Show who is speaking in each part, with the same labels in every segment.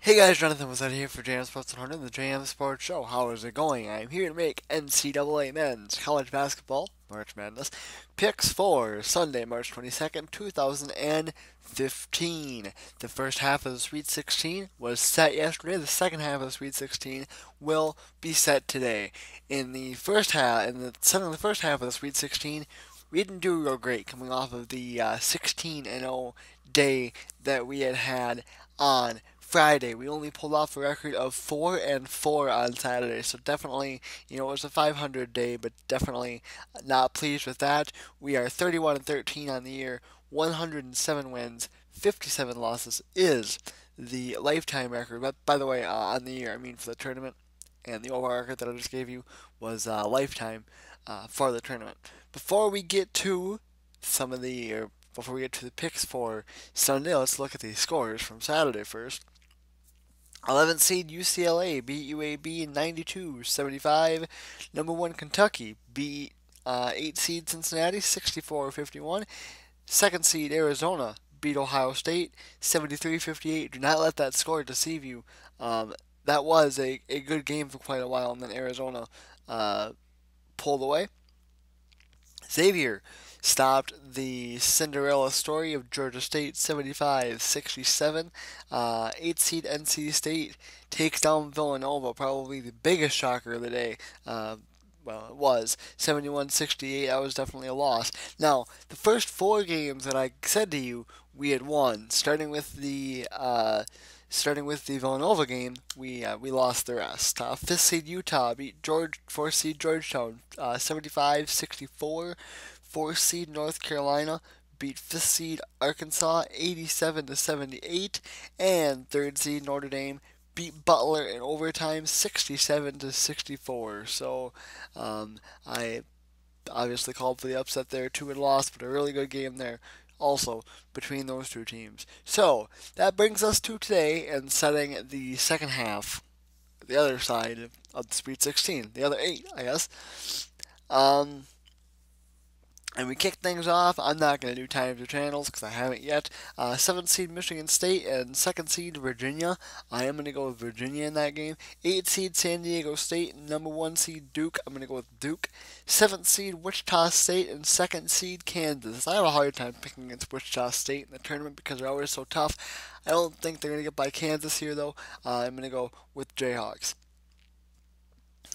Speaker 1: Hey guys, Jonathan was out here for JM Sports 100, the JM Sports Show. How is it going? I'm here to make NCAA men's college basketball, March Madness, picks for Sunday, March 22nd, 2015. The first half of the Sweet 16 was set yesterday. The second half of the Sweet 16 will be set today. In the first half of the Sweet 16, we didn't do real great coming off of the 16-0 day that we had on Friday. We only pulled off a record of 4-4 on Saturday, so definitely, it was a 500 day, but definitely not pleased with that. We are 31-13 on the year, 107 wins, 57 losses is the lifetime record. But by the way, on the year, I mean for the tournament, and the overall record that I just gave you was lifetime for the tournament. Before we get to some of the, or before we get to the picks for Sunday, let's look at the scores from Saturday first. 11th seed UCLA beat UAB 92-75. Number 1 Kentucky beat 8 seed Cincinnati 64-51. Second seed Arizona beat Ohio State 73-58. Do not let that score deceive you. That was a good game for quite a while, and then Arizona pulled away. Xavier stopped the Cinderella story of Georgia State 75-67. 8 seed NC State takes down Villanova, probably the biggest shocker of the day. Well, it was 71-68. That was definitely a loss. Now, the first 4 games that I said to you we had won, starting with the Villanova game, we lost the rest. 5th seed Utah beat 4th seed Georgetown 75-64. 4th seed North Carolina beat 5th seed Arkansas 87-78, and 3rd seed Notre Dame beat Butler in overtime 67-64. So I obviously called for the upset there, 2 loss, but a really good game there also between those 2 teams. So that brings us to today and setting the second half, the other side of the Sweet 16, the other 8, I guess. And we kick things off. I'm not going to do times or channels because I haven't yet. 7th seed Michigan State and 2nd seed Virginia. I am going to go with Virginia in that game. 8th seed San Diego State and number 1 seed Duke. I'm going to go with Duke. 7th seed Wichita State and 2nd seed Kansas. I have a hard time picking against Wichita State in the tournament because they're always so tough. I don't think they're going to get by Kansas here though. I'm going to go with Jayhawks.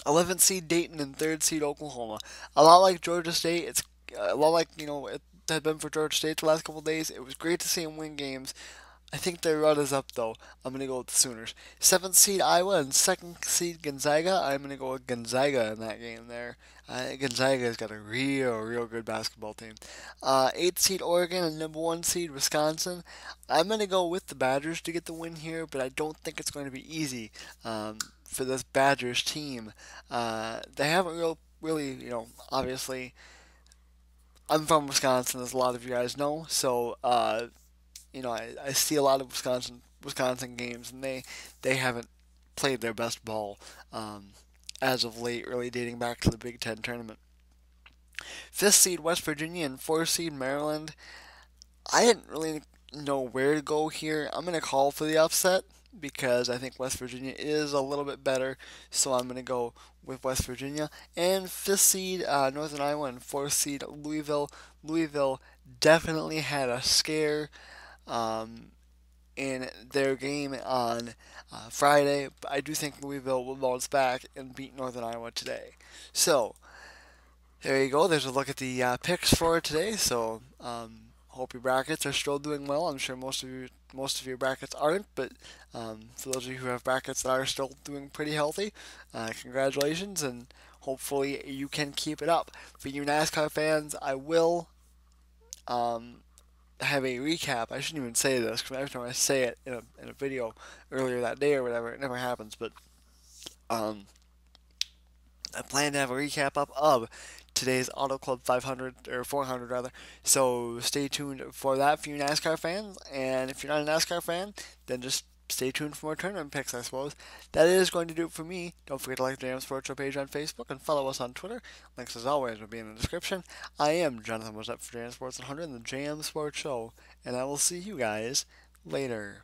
Speaker 1: 11th seed Dayton and 3rd seed Oklahoma. A lot like Georgia State. It's a lot like it had been for Georgia State the last couple of days. It was great to see them win games. I think their run is up though. I'm gonna go with the Sooners. 7th seed Iowa and 2nd seed Gonzaga. I'm gonna go with Gonzaga in that game there. Gonzaga's got a real good basketball team. 8th seed Oregon and number 1 seed Wisconsin. I'm gonna go with the Badgers to get the win here, but I don't think it's going to be easy for this Badgers team. They haven't really, obviously. I'm from Wisconsin, as a lot of you guys know, so I see a lot of Wisconsin games, and they haven't played their best ball as of late, really dating back to the Big Ten tournament. 5th seed West Virginia and 4th seed Maryland. I didn't really know where to go here. I'm gonna call for the upset because I think West Virginia is a little bit better, so I'm gonna go with West Virginia. And 5th seed Northern Iowa and 4th seed Louisville. Louisville definitely had a scare in their game on Friday. But I do think Louisville will bounce back and beat Northern Iowa today. So there you go. There's a look at the picks for today. So hope your brackets are still doing well. I'm sure most of your brackets aren't, but for those of you who have brackets that are still doing pretty healthy, congratulations, and hopefully you can keep it up. For you NASCAR fans, I will have a recap. I shouldn't even say this because every time I say it in a video earlier that day or whatever, it never happens. But I plan to have a recap up of today's Auto Club 500 or 400 rather. So stay tuned for that for you NASCAR fans. And if you're not a NASCAR fan, then just stay tuned for more tournament picks, I suppose. That is going to do it for me. Don't forget to like the Jam Sports Show page on Facebook and follow us on Twitter. Links, as always, will be in the description. I am Jonathan, was up for Jam Sports 100 and the Jam Sports Show, and I will see you guys later.